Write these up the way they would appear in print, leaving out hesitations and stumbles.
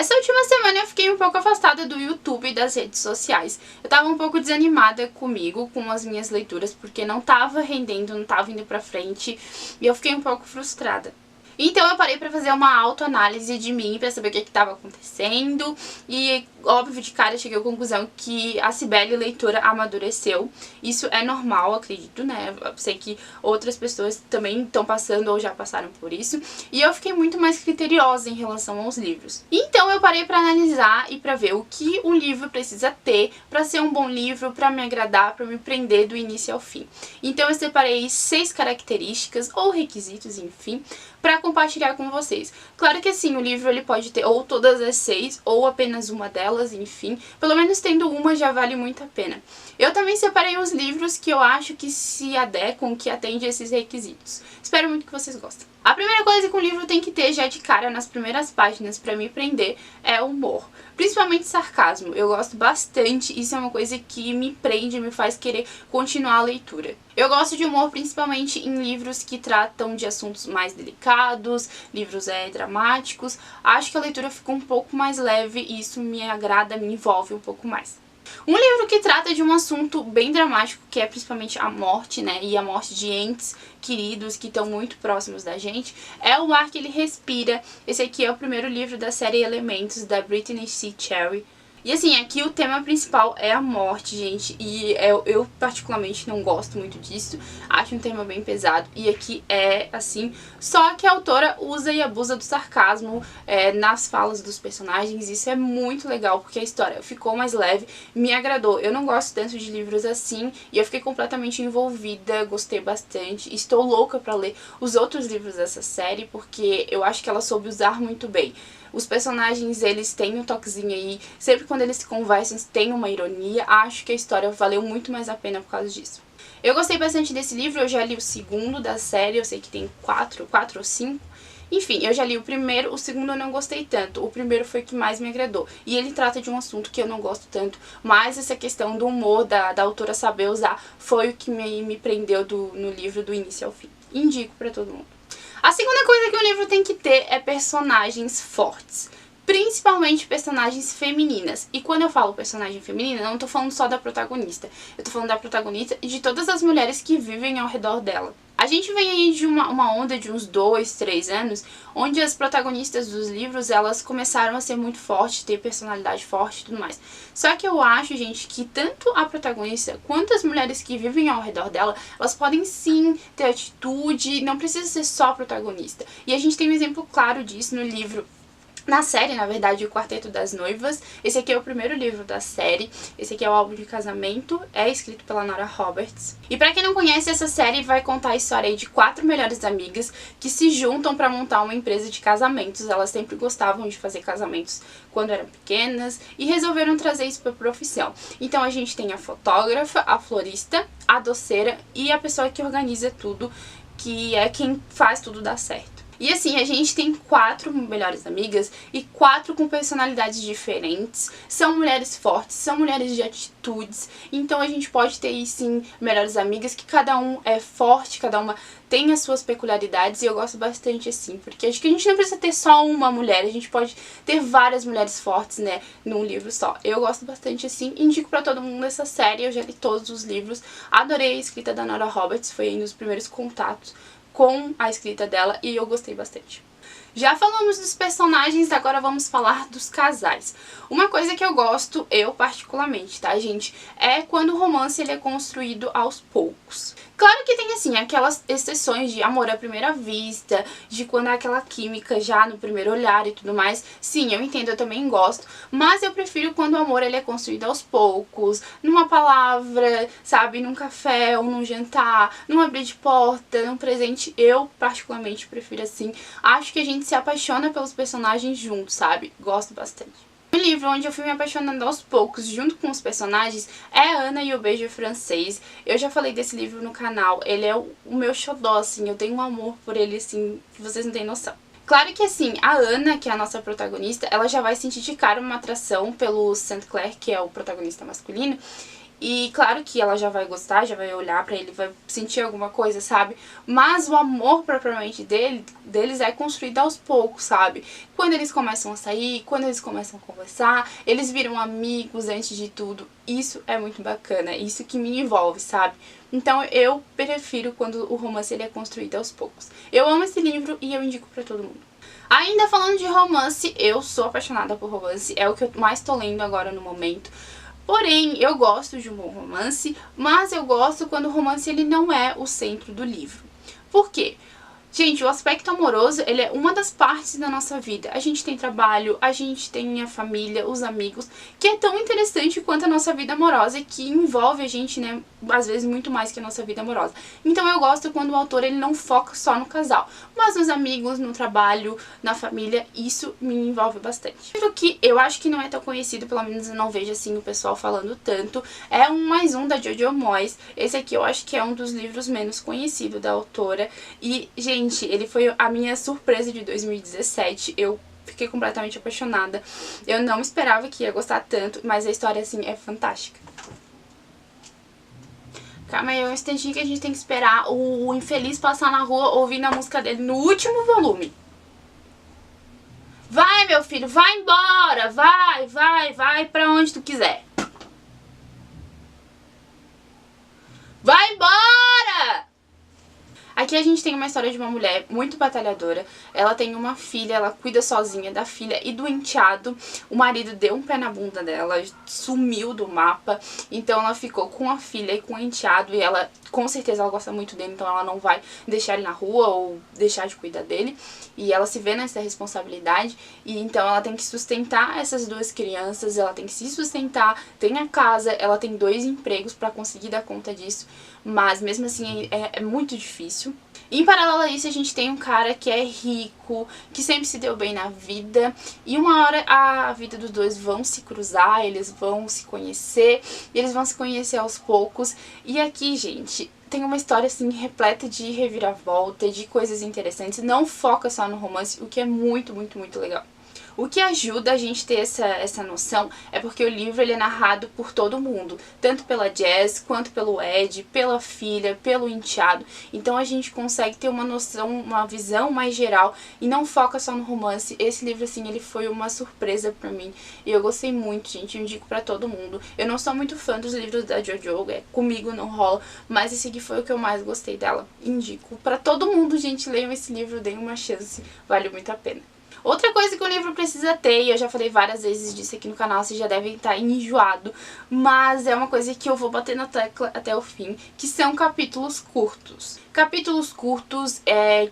Essa última semana eu fiquei um pouco afastada do YouTube e das redes sociais. Eu tava um pouco desanimada comigo, com as minhas leituras, porque não tava rendendo, não tava indo pra frente, e eu fiquei um pouco frustrada. Então eu parei pra fazer uma autoanálise de mim, pra saber o que estava acontecendo, e óbvio de cara eu cheguei à conclusão que a Cibele leitora amadureceu. Isso é normal, acredito, né? Eu sei que outras pessoas também estão passando ou já passaram por isso, e eu fiquei muito mais criteriosa em relação aos livros. Então eu parei pra analisar e pra ver o que um livro precisa ter pra ser um bom livro, pra me agradar, pra me prender do início ao fim. Então eu separei 6 características ou requisitos, enfim, pra compartilhar com vocês. Claro que assim, o livro ele pode ter ou todas as 6 ou apenas uma delas, enfim. Pelo menos tendo uma já vale muito a pena. Eu também separei os livros que eu acho que se adequam, que atendem esses requisitos. Espero muito que vocês gostem. A primeira coisa que um livro tem que ter já de cara nas primeiras páginas pra me prender é humor. Principalmente sarcasmo. Eu gosto bastante, isso é uma coisa que me prende, me faz querer continuar a leitura. Eu gosto de humor principalmente em livros que tratam de assuntos mais delicados, livros dramáticos. Acho que a leitura fica um pouco mais leve e isso me agrada, me envolve um pouco mais. Um livro que trata de um assunto bem dramático, que é principalmente a morte, né, e a morte de entes queridos que estão muito próximos da gente, é O Ar que Ele Respira. Esse aqui é o primeiro livro da série Elementos, da Brittany C. Cherry. E assim, aqui o tema principal é a morte, gente, e eu particularmente não gosto muito disso, acho um tema bem pesado, e aqui é assim, só que a autora usa e abusa do sarcasmo nas falas dos personagens, isso é muito legal, porque a história ficou mais leve, me agradou. Eu não gosto tanto de livros assim, e eu fiquei completamente envolvida, gostei bastante, estou louca pra ler os outros livros dessa série, porque eu acho que ela soube usar muito bem. Os personagens, eles têm um toquezinho aí, sempre quando eles se conversam tem uma ironia, acho que a história valeu muito mais a pena por causa disso. Eu gostei bastante desse livro, eu já li o segundo da série, eu sei que tem 4 ou 5. Enfim, eu já li o primeiro, o segundo eu não gostei tanto, o primeiro foi o que mais me agradou. E ele trata de um assunto que eu não gosto tanto, mas essa questão do humor da autora saber usar foi o que me prendeu no livro do início ao fim. Indico pra todo mundo. A segunda coisa que um livro tem que ter é personagens fortes, principalmente personagens femininas. E quando eu falo personagem feminina, não tô falando só da protagonista, eu tô falando da protagonista e de todas as mulheres que vivem ao redor dela. A gente vem aí de uma onda de uns 2, 3 anos, onde as protagonistas dos livros, elas começaram a ser muito fortes, ter personalidade forte e tudo mais. Só que eu acho, gente, que tanto a protagonista quanto as mulheres que vivem ao redor dela, elas podem sim ter atitude, não precisa ser só a protagonista. E a gente tem um exemplo claro disso no livro. Na série, na verdade, o Quarteto das Noivas. Esse aqui é o primeiro livro da série. Esse aqui é o álbum de casamento. É escrito pela Nora Roberts. E pra quem não conhece, essa série vai contar a história aí de 4 melhores amigas que se juntam pra montar uma empresa de casamentos. Elas sempre gostavam de fazer casamentos quando eram pequenas e resolveram trazer isso pra profissão. Então a gente tem a fotógrafa, a florista, a doceira e a pessoa que organiza tudo, que é quem faz tudo dar certo. E assim, a gente tem 4 melhores amigas e 4 com personalidades diferentes. São mulheres fortes, são mulheres de atitudes. Então a gente pode ter aí sim melhores amigas que cada um é forte, cada uma tem as suas peculiaridades. E eu gosto bastante assim, porque acho que a gente não precisa ter só uma mulher, a gente pode ter várias mulheres fortes, né, num livro só. Eu gosto bastante assim, indico pra todo mundo essa série, eu já li todos os livros. Adorei a escrita da Nora Roberts, foi um dos primeiros contatos com a escrita dela e eu gostei bastante. Já falamos dos personagens, agora vamos falar dos casais. Uma coisa que eu gosto, eu particularmente, tá, gente, é quando o romance ele é construído aos poucos. Claro que tem, assim, aquelas exceções de amor à primeira vista, de quando há aquela química já no primeiro olhar e tudo mais. Sim, eu entendo, eu também gosto, mas eu prefiro quando o amor ele é construído aos poucos, numa palavra, sabe, num café ou num jantar, num abrir de porta, num presente. Eu, particularmente, prefiro assim. Acho que a gente se apaixona pelos personagens juntos, sabe? Gosto bastante. O livro onde eu fui me apaixonando aos poucos, junto com os personagens, é Ana e o Beijo Francês. Eu já falei desse livro no canal, ele é o meu xodó, assim, eu tenho um amor por ele, assim, que vocês não têm noção. Claro que assim, a Ana, que é a nossa protagonista, ela já vai sentir de cara uma atração pelo St. Clair, que é o protagonista masculino, E claro que ela já vai gostar, já vai olhar pra ele, vai sentir alguma coisa, sabe? Mas o amor propriamente deles é construído aos poucos, sabe? Quando eles começam a sair, quando eles começam a conversar, eles viram amigos antes de tudo. Isso é muito bacana, isso que me envolve, sabe? Então eu prefiro quando o romance ele é construído aos poucos. Eu amo esse livro e eu indico pra todo mundo. Ainda falando de romance, eu sou apaixonada por romance, é o que eu mais tô lendo agora no momento. Porém, eu gosto de um bom romance, mas eu gosto quando o romance ele não é o centro do livro. Por quê? Gente, o aspecto amoroso, ele é uma das partes da nossa vida. A gente tem trabalho, a gente tem a família, os amigos, que é tão interessante quanto a nossa vida amorosa, que envolve a gente, né, às vezes muito mais que a nossa vida amorosa. Então eu gosto quando o autor ele não foca só no casal, mas nos amigos, no trabalho, na família, isso me envolve bastante. Um livro que eu acho que não é tão conhecido, pelo menos eu não vejo assim o pessoal falando tanto, é mais um da Jojo Moyes. Esse aqui eu acho que é um dos livros menos conhecidos da autora e, gente, ele foi a minha surpresa de 2017, eu fiquei completamente apaixonada. Eu não esperava que ia gostar tanto, mas a história, assim, é fantástica. Calma aí, um instantinho que a gente tem que esperar o infeliz passar na rua ouvindo a música dele no último volume. Vai, meu filho, vai embora, vai pra onde tu quiser. Vai embora! Aqui a gente tem uma história de uma mulher muito batalhadora. Ela tem uma filha, ela cuida sozinha da filha e do enteado. O marido deu um pé na bunda dela, sumiu do mapa. Então ela ficou com a filha e com o enteado. E ela, com certeza, ela gosta muito dele. Então ela não vai deixar ele na rua ou deixar de cuidar dele. E ela se vê nessa responsabilidade. E então ela tem que sustentar essas duas crianças. Ela tem que se sustentar. Tem a casa, ela tem 2 empregos pra conseguir dar conta disso. Mas mesmo assim é muito difícil. Em paralelo a isso, a gente tem um cara que é rico, que sempre se deu bem na vida, e uma hora a vida dos dois vão se cruzar, eles vão se conhecer, e eles vão se conhecer aos poucos. E aqui, gente, tem uma história assim repleta de reviravolta, de coisas interessantes, não foca só no romance, o que é muito, muito, muito legal. O que ajuda a gente ter essa noção é porque o livro ele é narrado por todo mundo, tanto pela Jazz, quanto pelo Ed, pela filha, pelo enteado. Então a gente consegue ter uma noção, uma visão mais geral e não foca só no romance. Esse livro, assim, ele foi uma surpresa pra mim e eu gostei muito, gente, eu indico pra todo mundo. Eu não sou muito fã dos livros da Jojo, comigo não rola, mas esse aqui foi o que eu mais gostei dela. Indico pra todo mundo, gente, leiam esse livro, deem uma chance, vale muito a pena. Outra coisa que o livro precisa ter, e eu já falei várias vezes disso aqui no canal, vocês já devem estar enjoado, mas é uma coisa que eu vou bater na tecla até o fim, que são capítulos curtos. Capítulos curtos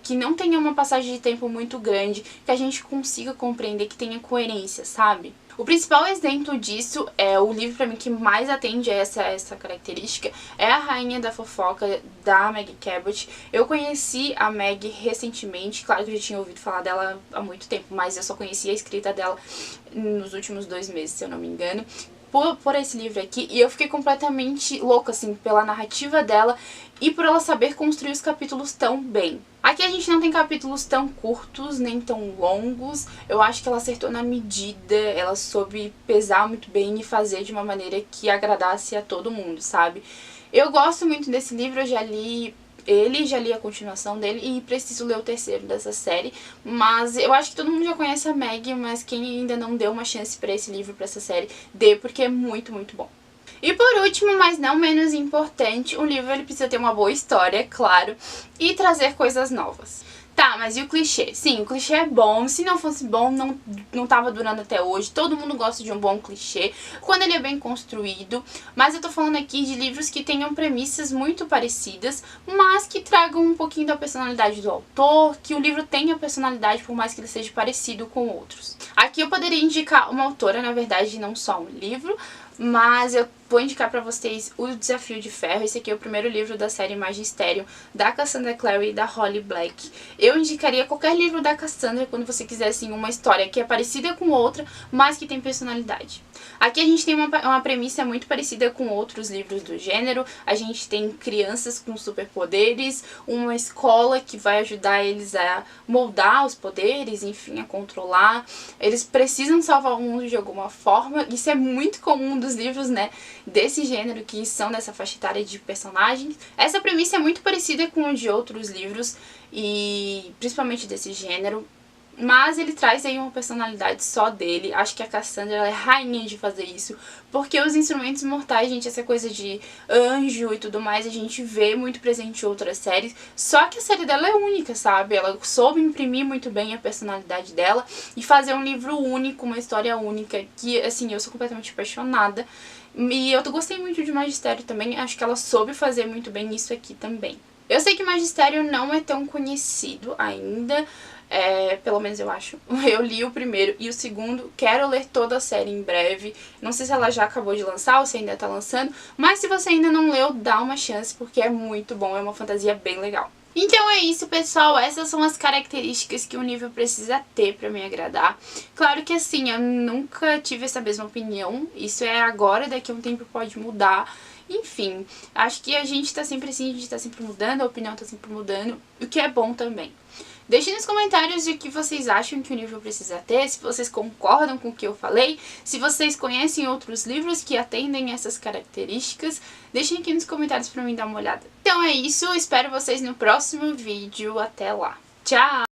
que não tenham uma passagem de tempo muito grande, que a gente consiga compreender, que tenha coerência, sabe? O principal exemplo disso é o livro pra mim que mais atende a essa característica, é A Rainha da Fofoca, da Meg Cabot. Eu conheci a Meg recentemente, claro que eu já tinha ouvido falar dela há muito tempo, mas eu só conheci a escrita dela nos últimos 2 meses, se eu não me engano. Por esse livro aqui, e eu fiquei completamente louca, assim, pela narrativa dela e por ela saber construir os capítulos tão bem. Aqui a gente não tem capítulos tão curtos, nem tão longos, eu acho que ela acertou na medida, ela soube pesar muito bem e fazer de uma maneira que agradasse a todo mundo, sabe? Eu gosto muito desse livro, eu já li a continuação dele e preciso ler o 3º dessa série, mas eu acho que todo mundo já conhece a Meg, mas quem ainda não deu uma chance pra esse livro, pra essa série, dê, porque é muito, muito bom. E por último, mas não menos importante, o livro ele precisa ter uma boa história, claro, e trazer coisas novas. Tá, mas e o clichê? Sim, o clichê é bom, se não fosse bom, não tava durando até hoje. Todo mundo gosta de um bom clichê, quando ele é bem construído. Mas eu tô falando aqui de livros que tenham premissas muito parecidas, mas que tragam um pouquinho da personalidade do autor, que o livro tenha personalidade, por mais que ele seja parecido com outros. Aqui eu poderia indicar uma autora, na verdade, não só um livro, mas eu vou indicar pra vocês O Desafio de Ferro. Esse aqui é o primeiro livro da série Magisterium, da Cassandra Clary e da Holly Black. Eu indicaria qualquer livro da Cassandra quando você quiser, assim, uma história que é parecida com outra, mas que tem personalidade. Aqui a gente tem uma premissa muito parecida com outros livros do gênero. A gente tem crianças com superpoderes, uma escola que vai ajudar eles a moldar os poderes, enfim, a controlar. Eles precisam salvar o mundo de alguma forma. Isso é muito comum dos livros, né, desse gênero, que são dessa faixa etária de personagens. Essa premissa é muito parecida com a de outros livros, e principalmente desse gênero. Mas ele traz aí uma personalidade só dele. Acho que a Cassandra, ela é rainha de fazer isso. Porque os instrumentos mortais, gente, essa coisa de anjo e tudo mais, a gente vê muito presente em outras séries. Só que a série dela é única, sabe? Ela soube imprimir muito bem a personalidade dela e fazer um livro único, uma história única, que, assim, eu sou completamente apaixonada. E eu gostei muito de Magistério também. Acho que ela soube fazer muito bem isso aqui também. Eu sei que Magistério não é tão conhecido ainda, pelo menos eu acho. Eu li o primeiro e o segundo, quero ler toda a série em breve. Não sei se ela já acabou de lançar ou se ainda tá lançando, mas se você ainda não leu, dá uma chance porque é muito bom, é uma fantasia bem legal. Então é isso, pessoal, essas são as características que o livro precisa ter pra me agradar. Claro que assim, eu nunca tive essa mesma opinião, isso é agora, daqui a um tempo pode mudar. Enfim, acho que a gente tá sempre assim, a gente tá sempre mudando, a opinião tá sempre mudando, o que é bom também. Deixem nos comentários o que vocês acham que o livro precisa ter, se vocês concordam com o que eu falei, se vocês conhecem outros livros que atendem essas características, deixem aqui nos comentários pra mim dar uma olhada. Então é isso, espero vocês no próximo vídeo, até lá. Tchau!